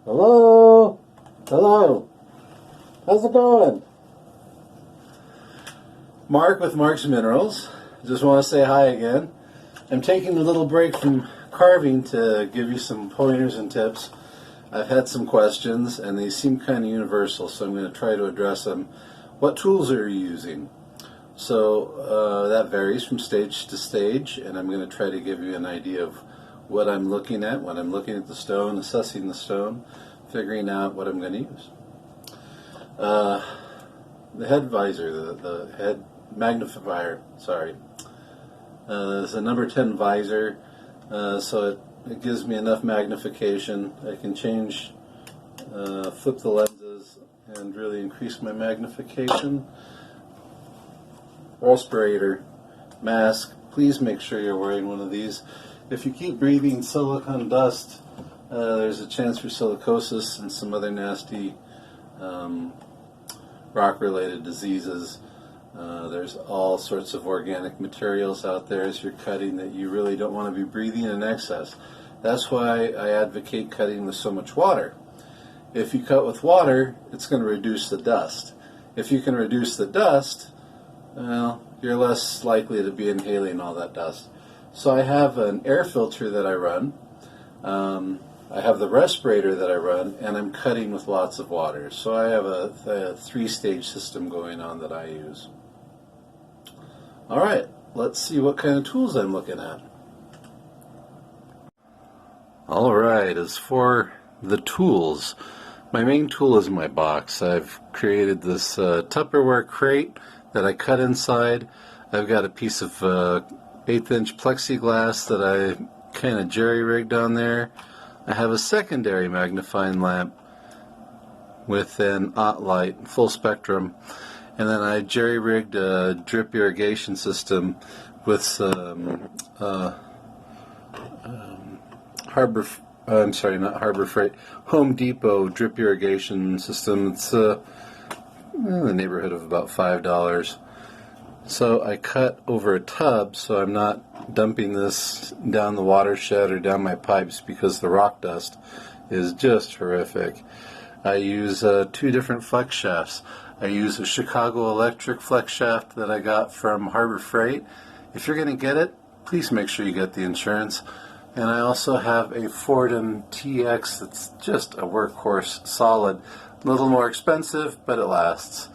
Hello? Hello? How's it going? Mark with Mark's Minerals. Just want to say hi again. I'm taking a little break from carving to give you some pointers and tips. I've had some questions and they seem kind of universal, so I'm going to try to address them. What tools are you using? So that varies from stage to stage, and I'm going to try to give you an idea of what I'm looking at when I'm looking at the stone, assessing the stone, figuring out what I'm going to use. The head visor, the head magnifier, is a number 10 visor, so it gives me enough magnification. I can change, flip the lenses and really increase my magnification. Respirator, mask, please make sure you're wearing one of these. If you keep breathing silicone dust, there's a chance for silicosis and some other nasty rock-related diseases. There's all sorts of organic materials out there as you're cutting that you really don't want to be breathing in excess. That's why I advocate cutting with so much water. If you cut with water, it's going to reduce the dust. If you can reduce the dust, well, you're less likely to be inhaling all that dust. So I have an air filter that I run. I have the respirator that I run, and I'm cutting with lots of water. So I have a three-stage system going on that I use. All right, let's see what kind of tools I'm looking at. All right, as for the tools, my main tool is my box. I've created this Tupperware crate that I cut inside. I've got a piece of 1/8" plexiglass that I kind of jerry-rigged on there. I have a secondary magnifying lamp with an OT light, full spectrum, and then I jerry-rigged a drip irrigation system with some Home Depot drip irrigation system. It's in the neighborhood of about $5. So I cut over a tub, so I'm not dumping this down the watershed or down my pipes because the rock dust is just horrific. I use 2 different flex shafts. I use a Chicago Electric flex shaft that I got from Harbor Freight. If you're going to get it, please make sure you get the insurance. And I also have a Fordham TX that's just a workhorse, solid. A little more expensive, but it lasts.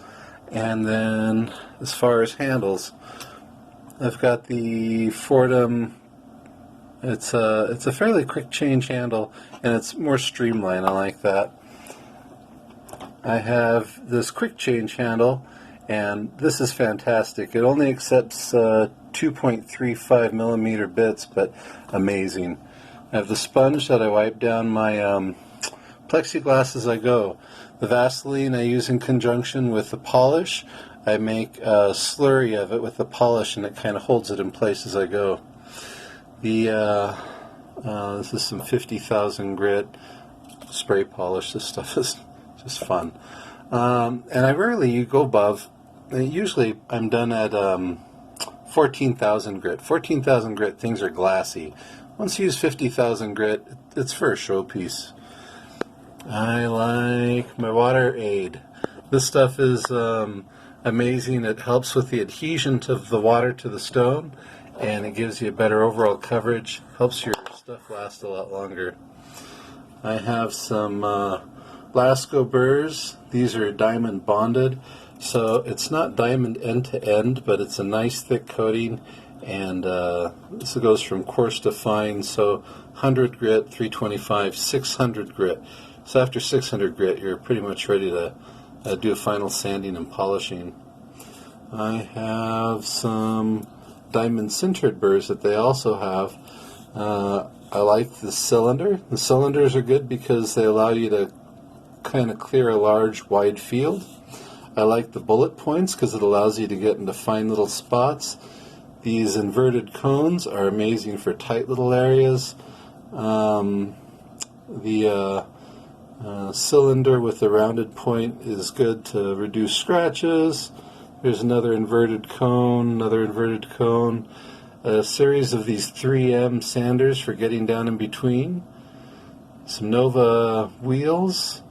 And then, as far as handles, I've got the Fordham. It's a fairly quick change handle, and it's more streamlined. I like that. I have this quick change handle, and this is fantastic. It only accepts 2.35 millimeter bits, but amazing. I have the sponge that I wipe down my plexiglass as I go. The Vaseline I use in conjunction with the polish. I make a slurry of it with the polish, and it kind of holds it in place as I go. This is some 50,000 grit spray polish. This stuff is just fun. And I rarely go above. Usually I'm done at 14,000 grit. 14,000 grit, things are glassy. Once you use 50,000 grit, it's for a showpiece. I like my water aid. This stuff is amazing. It helps with the adhesion of the water to the stone, and it gives you a better overall coverage. Helps your stuff last a lot longer. I have some Lasco burrs. These are diamond bonded, so it's not diamond end to end, but it's a nice thick coating. And this goes from coarse to fine, so 100 grit, 325, 600 grit. So after 600 grit, you're pretty much ready to do a final sanding and polishing. I have some diamond sintered burrs that they also have. I like the cylinder. The cylinders are good because they allow you to kind of clear a large, wide field. I like the bullet points because it allows you to get into fine little spots. These inverted cones are amazing for tight little areas. The cylinder with the rounded point is good to reduce scratches. There's another inverted cone, a series of these 3M sanders for getting down in between. some Nova wheels,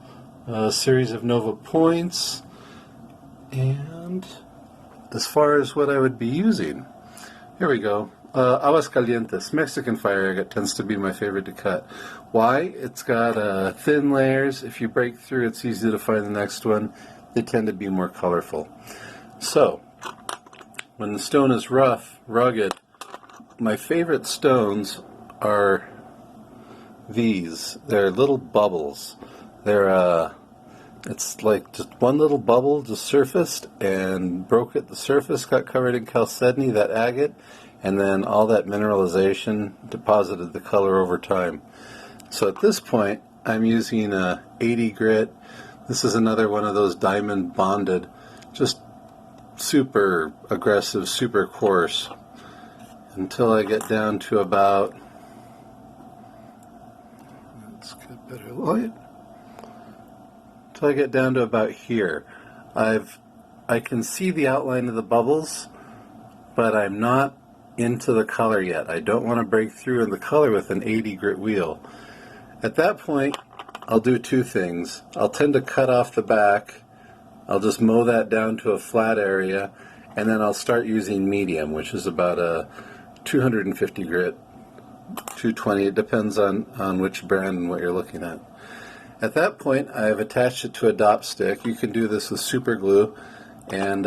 a series of Nova points, and as far as what I would be using, here we go. Aguas Calientes, Mexican fire agate tends to be my favorite to cut. Why? It's got thin layers. If you break through, it's easy to find the next one. They tend to be more colorful. So, when the stone is rough, rugged, my favorite stones are these. They're little bubbles. They're it's like just one little bubble just surfaced and broke at the surface, got covered in chalcedony, that agate, and then all that mineralization deposited the color over time. So at this point, I'm using a 80 grit. This is another one of those diamond bonded, just super aggressive, super coarse, until I get down to about, let's get better light, until I get down to about here. I can see the outline of the bubbles, but I'm not into the color yet. I don't want to break through in the color with an 80 grit wheel. At that point, I'll do two things. I'll tend to cut off the back. I'll just mow that down to a flat area, and then I'll start using medium, which is about a 250 grit, 220. It depends on which brand and what you're looking at. At that point, I've attached it to a dop stick. You can do this with super glue, and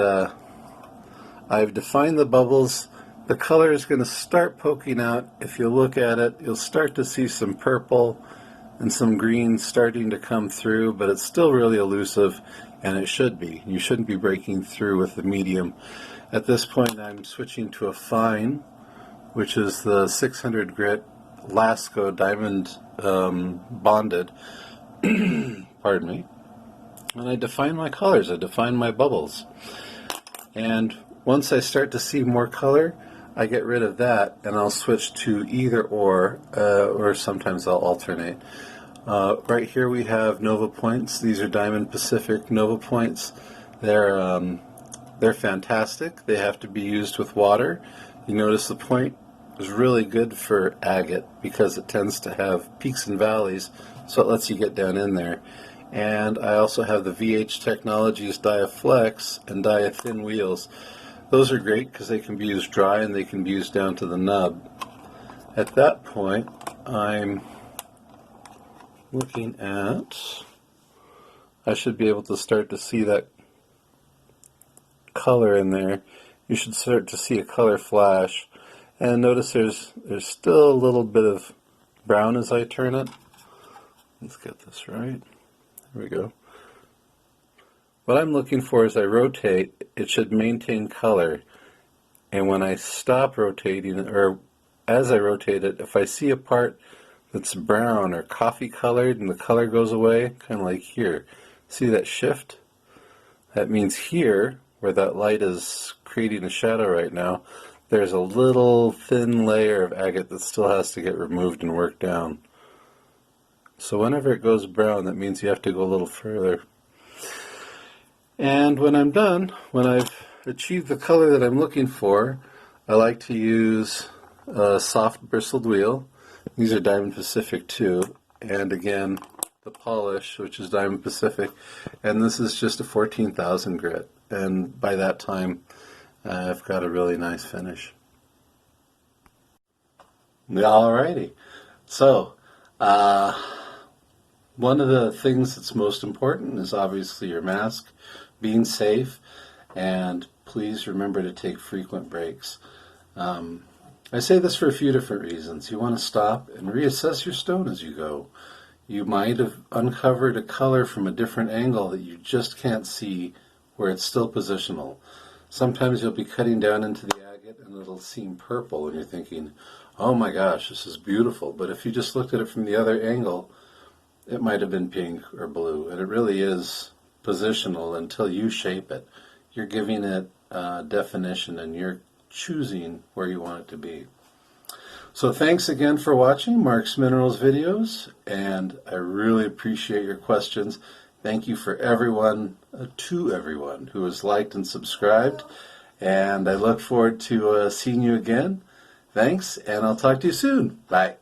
I've defined the bubbles. The color is going to start poking out. If you look at it, you'll start to see some purple and some green starting to come through, but it's still really elusive, and it should be. You shouldn't be breaking through with the medium. At this point, I'm switching to a fine, which is the 600 grit Lasco diamond bonded. Pardon me. And I define my colors. I define my bubbles. And once I start to see more color, I get rid of that, and I'll switch to either or sometimes I'll alternate. Right here we have Nova points. These are Diamond Pacific Nova points. They're fantastic. They have to be used with water. You notice the point is really good for agate because it tends to have peaks and valleys, so it lets you get down in there. And I also have the VH Technologies Diaflex and Diathin wheels. Those are great because they can be used dry and they can be used down to the nub. At that point, I'm looking at, I should be able to start to see that color in there. You should start to see a color flash. And notice there's still a little bit of brown as I turn it. Let's get this right. There we go. What I'm looking for as I rotate, it should maintain color. And when I stop rotating, or as I rotate it, if I see a part that's brown or coffee colored and the color goes away, kind of like here, see that shift? That means here, where that light is creating a shadow right now, there's a little thin layer of agate that still has to get removed and worked down. So whenever it goes brown, that means you have to go a little further. And when I'm done, when I've achieved the color that I'm looking for, I like to use a soft bristled wheel. These are Diamond Pacific too. And again, the polish, which is Diamond Pacific. And this is just a 14,000 grit. And by that time, I've got a really nice finish. Alrighty. So, one of the things that's most important is obviously your mask, being safe, and please remember to take frequent breaks. I say this for a few different reasons. You want to stop and reassess your stone as you go. You might have uncovered a color from a different angle that you just can't see where it's still positional. Sometimes you'll be cutting down into the agate and it'll seem purple and you're thinking, oh my gosh, this is beautiful. But if you just looked at it from the other angle, it might have been pink or blue. And it really is positional until you shape it. You're giving it definition and you're choosing where you want it to be. So thanks again for watching Mark's Minerals videos, and I really appreciate your questions. Thank you for everyone, to everyone who has liked and subscribed, and I look forward to seeing you again. Thanks, and I'll talk to you soon. Bye.